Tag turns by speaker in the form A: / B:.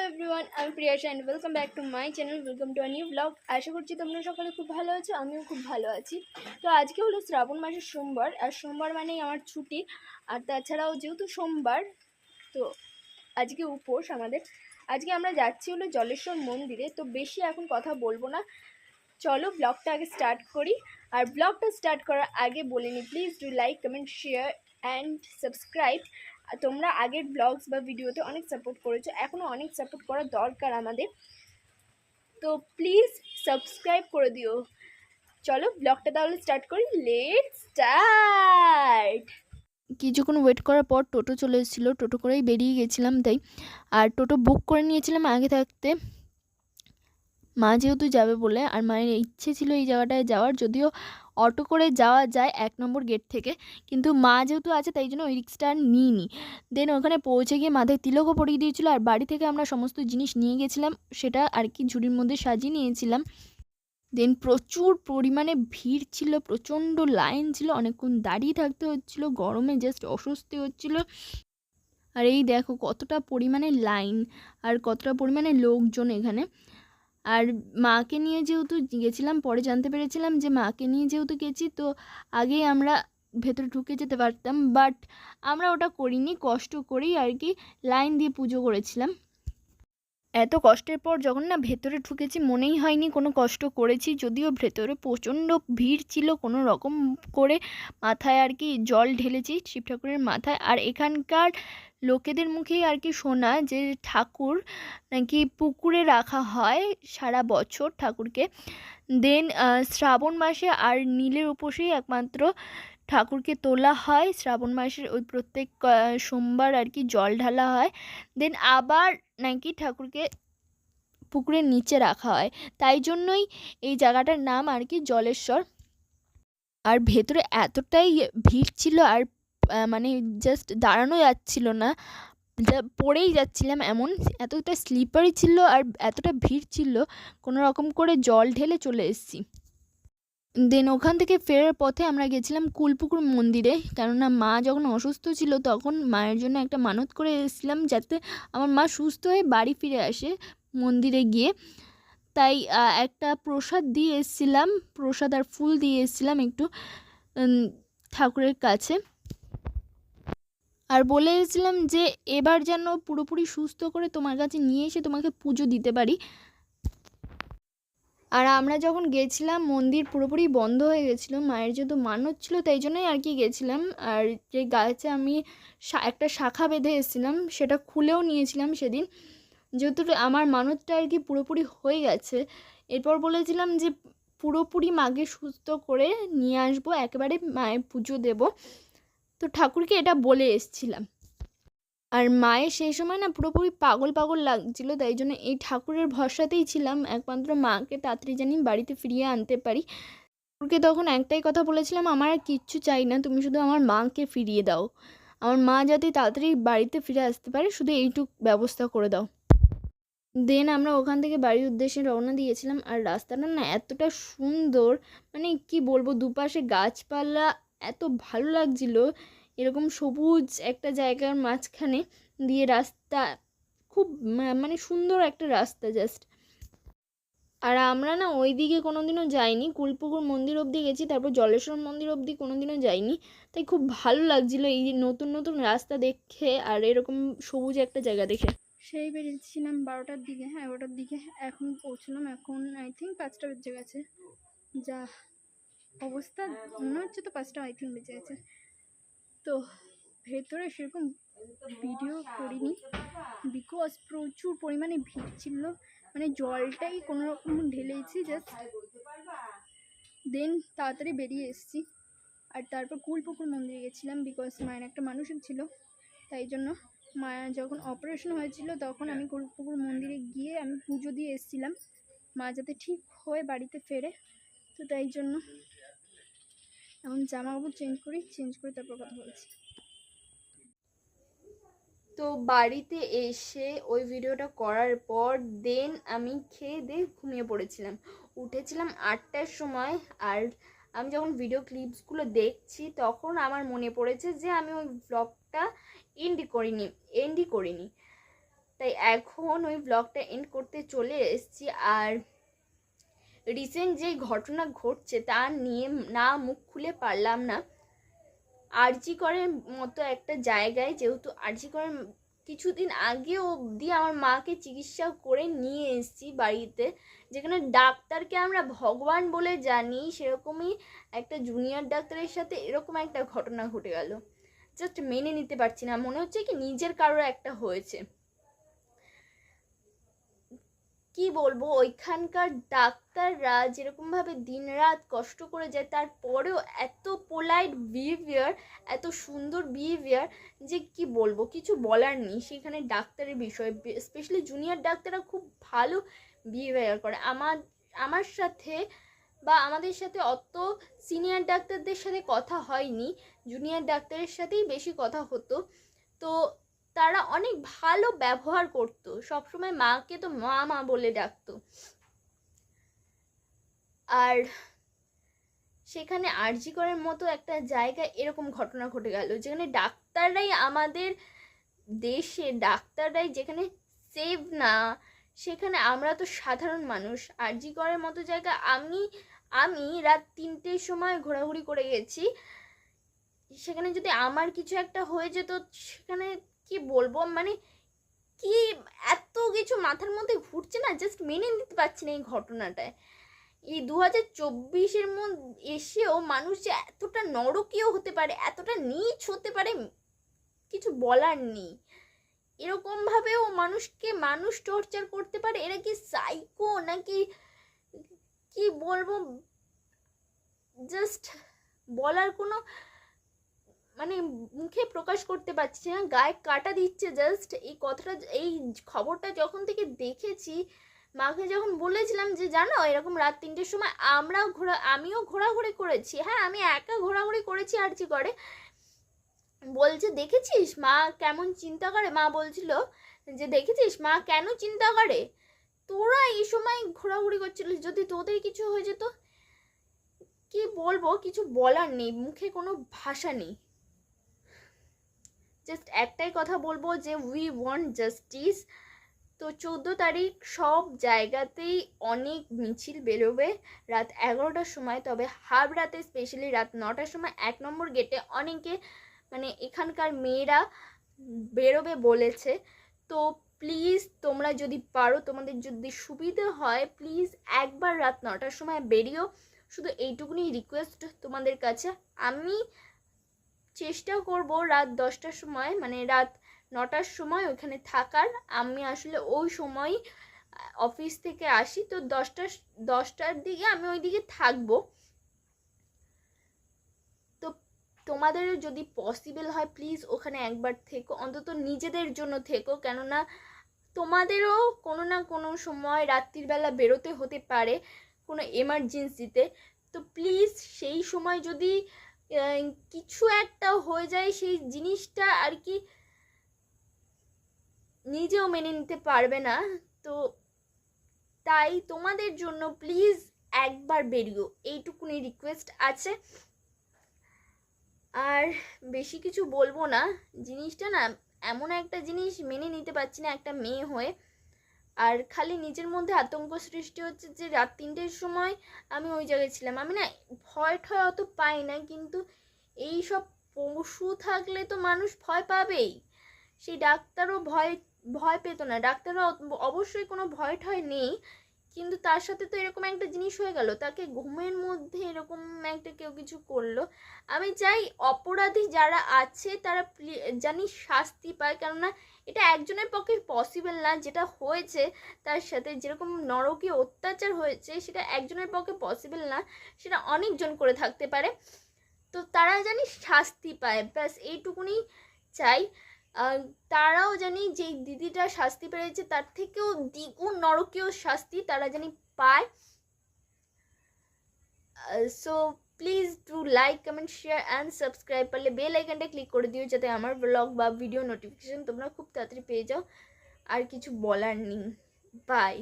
A: Everyone, আমি Priyasha and welcome back to my channel. Welcome to a new blog. আশা করছি তোমরা সকালে খুব ভালো আছো, আমিও খুব ভালো আছি। তো আজকে হলো শ্রাবণ মাসের সোমবার, আর সোমবার মানেই আমার ছুটি। আর তাছাড়াও যেহেতু সোমবার, তো আজকে উপোস আমাদের। আজকে আমরা যাচ্ছি হলো জলেশ্বর মন্দিরে। তো বেশি এখন কথা বলবো না, চলো ব্লগটা আগে স্টার্ট করি। আর ব্লগটা স্টার্ট করার আগে বলে নিই, please do like, comment, share and subscribe. তোমরা আগের ব্লগস বা ভিডিওতে অনেক সাপোর্ট করেছো, এখনও অনেক সাপোর্ট করা দরকার আমাদের, তো প্লিজ সাবস্ক্রাইব করে দিও। চলো ব্লগটা তাহলে স্টার্ট করি, লেটস স্টার্ট। কিছুক্ষণ ওয়েট করার পর টোটো চলে এসেছিলো, টোটো করেই বেরিয়ে গেছিলাম তাই। আর টোটো বুক করে নিয়েছিলাম আগে থাকতে, মা যেহেতু যাবে বলে। আর মায়ের ইচ্ছে ছিল এই জায়গাটায় যাওয়ার, যদিও অটো করে যাওয়া যায় 1 নম্বর গেট থেকে, কিন্তু মা যেহেতু আছে তাই জন্য ওই রিক্সটা আর নিইনি। দেন ওখানে পৌঁছে গিয়ে মাথায় তিলকও পরিয়ে দিয়েছিলো। আর বাড়ি থেকে আমরা সমস্ত জিনিস নিয়ে গেছিলাম, সেটা আর কি ঝুড়ির মধ্যে সাজিয়ে নিয়েছিলাম। দেন প্রচুর পরিমাণে ভিড় ছিল, প্রচণ্ড লাইন ছিল, অনেকক্ষণ দাঁড়িয়ে থাকতে হচ্ছিলো, গরমে জাস্ট অস্বস্তি হচ্ছিলো। আর এই দেখো কতটা পরিমাণে লাইন আর কতটা পরিমাণে লোকজন এখানে। আর মাকে নিয়ে যেহেতু গেছিলাম, পরে জানতে পেরেছিলাম যে মাকে নিয়ে যেহেতু গেছি, তো আগেই আমরা ভেতরে ঢুকে যেতে পারতাম, বাট আমরা ওটা করিনি, কষ্ট করেই আর কি লাইন দিয়ে পুজো করেছিলাম। এত কষ্টের পর যখন না ভেতরে ঢুকেছি, মনেই হয়নি কোনো কষ্ট করেছি, যদিও ভেতরে প্রচণ্ড ভিড় ছিল। কোনো রকম করে মাথায় আর কি জল ঢেলেছি শিব ঠাকুরের মাথায়। আর এখানকার লোকেদের মুখেই আর কি শোনা যে ঠাকুর নাকি পুকুরে রাখা হয় সারা বছর ঠাকুরকে। দেন শ্রাবণ মাসে আর নীলের উপসেই একমাত্র ঠাকুরকে তোলা হয়। শ্রাবণ মাসের ওই প্রত্যেক সোমবার আর কি জল ঢালা হয়। দেন আবার নাকি ঠাকুরকে পুকুরের নিচে রাখা হয়, তাই জন্যই এই জায়গাটার নাম আর কি জলেশ্বর। আর ভেতরে এতটাই ভিড় ছিল, আর মানে জাস্ট দাঁড়ানো যাচ্ছিল না, পড়েই যাচ্ছিলাম এমন, এতটা স্লিপারি ছিল আর এতটা ভিড় ছিল, কোনো রকম করে জল ঢেলে চলে এসেছি। দেন ওখান থেকে ফেরার পথে আমরা গেছিলাম কুলপুকুর মন্দিরে, কেননা মা যখন অসুস্থ ছিল তখন মায়ের জন্য একটা মানত করে এসেছিলাম যাতে আমার মা সুস্থ হয়ে বাড়ি ফিরে আসে মন্দিরে গিয়ে। তাই একটা প্রসাদ দিয়ে এসেছিলাম, প্রসাদ আর ফুল দিয়ে এসেছিলাম একটু ঠাকুরের কাছে। আর বলে এসেছিলাম যে এবার যেন পুরোপুরি সুস্থ করে তোমার কাছে নিয়ে এসে তোমাকে পুজো দিতে পারি। আর আমরা যখন গেছিলাম মন্দির পুরোপুরি বন্ধ হয়ে গেছিলো, মায়ের যেহেতু মানত ছিল তাই জন্যই আর কি গেছিলাম। আর যে গাছে আমি একটা শাখা বেঁধে এসেছিলাম সেটা খুলেও নিয়েছিলাম সেদিন, যেহেতু আমার মানতটা আর কি পুরোপুরি হয়ে গেছে। এরপর বলেছিলাম যে পুরোপুরি মাকে সুস্থ করে নিয়ে আসবো, একেবারে মায়ের পুজো দেব। তো ঠাকুরকে এটা বলে এসেছিলাম। আর মায়ের সেই সময় না পুরোপুরি পাগল পাগল লাগছিল, তাই জন্য এই ঠাকুরের ভরসাতেই ছিলাম, একমাত্র মাকে তাড়াতাড়ি জানি বাড়িতে ফিরিয়ে আনতে পারি। ঠাকুরকে তখন একটাই কথা বলেছিলাম, আমার আর কিচ্ছু চাই না, তুমি শুধু আমার মাকে ফিরিয়ে দাও, আমার মা যাতে তাড়াতাড়ি বাড়িতে ফিরে আসতে পারে, শুধু এইটুক ব্যবস্থা করে দাও। দেন আমরা ওখান থেকে বাড়ির উদ্দেশ্যে রওনা দিয়েছিলাম। আর রাস্তাটা না এতটা সুন্দর, মানে কি বলবো, দুপাশে গাছপালা, এত ভালো লাগছিল, এরকম সবুজ একটা জায়গার মাঝখানে দিয়ে রাস্তা, খুব মানে সুন্দর একটা রাস্তা জাস্ট। আর আমরা না ওই দিকে কোনোদিনও যাইনি, কুলপুকুর মন্দির অবধি গেছি, তারপর জলেশ্বর মন্দির অবধি কোনোদিনও যাইনি, তাই খুব ভালো লাগছিলো এই নতুন নতুন রাস্তা দেখে আর এরকম সবুজ একটা জায়গা দেখে। সেই বেরিয়েছিলাম 12টার দিকে, হ্যাঁ 12টার দিকে, এখন পৌঁছলাম, এখন আই থিঙ্ক 5টা বেজে গেছে। যা অবস্থা মনে হচ্ছে তো 5টা আই থিঙ্ক বেজে গেছে। তো ভেতরে সেরকম ভিডিও করিনি বিকজ প্রচুর পরিমাণে ভিড় ছিল, মানে জলটাই কোনো রকম ঢেলেছি জাস্ট, দেন তাড়াতাড়ি বেরিয়ে এসেছি। আর তারপর কুলপুকুর মন্দিরে গেছিলাম বিকজ মায়ের একটা মানুষের ছিল, তাই জন্য মায়ের যখন অপারেশন হয়েছিল তখন আমি কুলপুকুর মন্দিরে গিয়ে আমি পুজো দিয়ে এসেছিলাম, মা যাতে ঠিক হয়ে বাড়িতে ফেরে। তো তাই জন্য এখন জামা কাপড় চেঞ্জ করে তারপর কথা বলছি। তো বাড়িতে এসে ওই ভিডিওটা করার পর দেন আমি খেয়ে দিয়ে ঘুমিয়ে পড়েছিলাম, উঠেছিলাম 8টার সময়। আর আমি যখন ভিডিও ক্লিপসগুলো দেখছি তখন আমার মনে পড়েছে যে আমি ওই ব্লগটা এন্ডই করিনি। তাই এখন ওই ব্লগটা এন্ড করতে চলে এসেছি। আর রিসেন্ট যে ঘটনা ঘটছে তা নিয়ে না মুখ খুলে পারলাম না। আরজি করের মতো একটা জায়গায়, যেহেতু আরজি করের কিছুদিন আগে অবধি আমার মাকে চিকিৎসা করে নিয়ে এসেছি বাড়িতে, যেখানে ডাক্তারকে আমরা ভগবান বলে জানি, সেরকমই একটা জুনিয়র ডাক্তারের সাথে এরকম একটা ঘটনা ঘটে গেল। জাস্ট মেনে নিতে পারছি না, মনে হচ্ছে কি নিজের কারোর একটা হয়েছে। কি বলবো, ওইখানকার ডাক্তাররা যেরকমভাবে দিন রাত কষ্ট করে যায়, তারপরেও এত পোলাইট বিহেভিয়ার, এত সুন্দর বিহেভিয়ার যে কি বলবো, কিছু বলার নেই। সেখানে ডাক্তারের বিষয়ে স্পেশালি জুনিয়র ডাক্তাররা খুব ভালো বিহেভিয়ার করে। আমার সাথে বা আমাদের সাথে অত সিনিয়র ডাক্তারদের সাথে কথা হয়নি, জুনিয়র ডাক্তারের সাথেই বেশি কথা হতো। তো তারা অনেক ভালো ব্যবহার করতো, সবসময় মাকে তো মা মা বলে ডাকতো। আর সেখানে আরজি করার মতো একটা জায়গায় এরকম ঘটনা ঘটে গেল, যেখানে ডাক্তাররাই আমাদের দেশে, ডাক্তাররাই যেখানে সেভ না, সেখানে আমরা তো সাধারণ মানুষ। আরজি করার মতো জায়গা, আমি রাত 3টের সময় ঘোরাঘুরি করে গেছি। সেখানে যদি আমার কিছু একটা হয়ে যেত, সেখানে কি বলবো, মানে কি এত কিছু মাথার মধ্যে ঘুরছে না, জাস্ট মেনে নিতে পারছি না এই ঘটনাটায়। এই 2024-এর মধ্যে এসেও মানুষ যে এতটা নরকীয় হতে পারে, এতটা নীচ হতে পারে, কিছু বলার নেই। এরকম ভাবেও মানুষ টর্চার করতে পারে, এরা কি সাইকো নাকি কি বলবো, জাস্ট বলার কোনো মানে মুখে প্রকাশ করতে পারছি না, গায়ে কাটা দিচ্ছে জাস্ট। এই কথাটা, এই খবরটা যখন থেকে দেখেছি, মাকে যখন বলেছিলাম যে জানো এরকম রাত 3টের সময় আমিও ঘোরাঘুরি করেছি, হ্যাঁ আমি একা ঘোরাঘুরি করেছি আরজি করে, বলছে দেখেছিস মা কেমন চিন্তা করে, মা বলছিল যে দেখেছিস মা কেন চিন্তা করে, তোরা এই সময় ঘোরাঘুরি করছিলিস, যদি তোদের কিছু হয়ে যেত। কি বলবো, কিছু বলার নেই, মুখে কোনো ভাষা নেই। জাস্ট একটাই কথা বলবো যে উই ওয়ান্ট জাস্টিস। তো 14 তারিখ সব জায়গাতেই অনেক মিছিল বেরোবে রাত 11টার সময়, তবে হাবড়াতে স্পেশালি রাত 9টার সময় 1 নম্বর গেটে অনেকে, মানে এখানকার মেয়েরা বেরোবে বলেছে। তো প্লিজ তোমরা যদি পারো, তোমাদের যদি সুবিধা হয়, প্লিজ একবার রাত 9টার সময় বেরিও, শুধু এইটুকুনি রিকোয়েস্ট তোমাদের কাছে। আমি চেষ্টা করব রাত 10টার সময়, মানে রাত 9টার সময় ওখানে থাকার। আমি আসলে ওই সময় অফিস থেকে আসি, তো 10টার দিকে আমি ওই দিকে থাকবো। তো তোমাদের যদি পসিবল হয় প্লিজ ওখানে একবার থেকো, অন্তত নিজেদের জন্য থেকো, কেননা তোমাদেরও কোনো না কোনো সময় রাত্রিবেলা বেরোতে হতে পারে কোনো এমার্জেন্সিতে। তো প্লিজ সেই সময় যদি কিছু একটা হয়ে যায়, সেই জিনিসটা আর কি নিজেও মেনে নিতে পারবে না। তো তাই তোমাদের জন্য প্লিজ একবার বেরিও, এইটুকুনি রিকোয়েস্ট আছে। আর বেশি কিছু বলবো না, জিনিসটা না এমন একটা জিনিস মেনে নিতে পারছি না একটা মেয়ে হয়ে। আর খালি নিজের মধ্যে আতঙ্ক সৃষ্টি হচ্ছে যে রাত 3টের সময় আমি ওই জায়গায় ছিলাম। আমি না ভয় ঠয় অত পাই না, কিন্তু এই সব পশু থাকলে তো মানুষ ভয় পাবেই। সেই ডাক্তারও ভয় পেত না, ডাক্তারও অবশ্যই কোনো ভয় ঠয় নেই, কিন্তু তার সাথে তো এরকম একটা জিনিস হয়ে গেল, তাকে ঘুমের মধ্যে এরকম একটা কেউ কিছু করলো। আমি চাই অপরাধী যারা আছে তারা জানি শাস্তি পায়, কেননা এটা একজনের পক্ষে পসিবল না। যেটা হয়েছে তার সাথে, যেরকম নরকীয় অত্যাচার হয়েছে, সেটা একজনের পক্ষে পসিবল না, সেটা অনেকজন করে থাকতে পারে। তো তারা জানি শাস্তি পায়, ব্যাস এইটুকুনি চাই। তারাও জানি যে দিদিটা শাস্তি পেয়েছে তার থেকেও দ্বিগুণ নরকীয় শাস্তি তারা জানি পায়। So please do like, comment, share and subscribe, পারলে বেল আইকনটা ক্লিক করে দিও যাতে আমার ব্লগ বা ভিডিও নোটিফিকেশন তোমরা খুব তাড়াতাড়ি পেয়ে যাও। আর কিছু বলার নেই, বাই।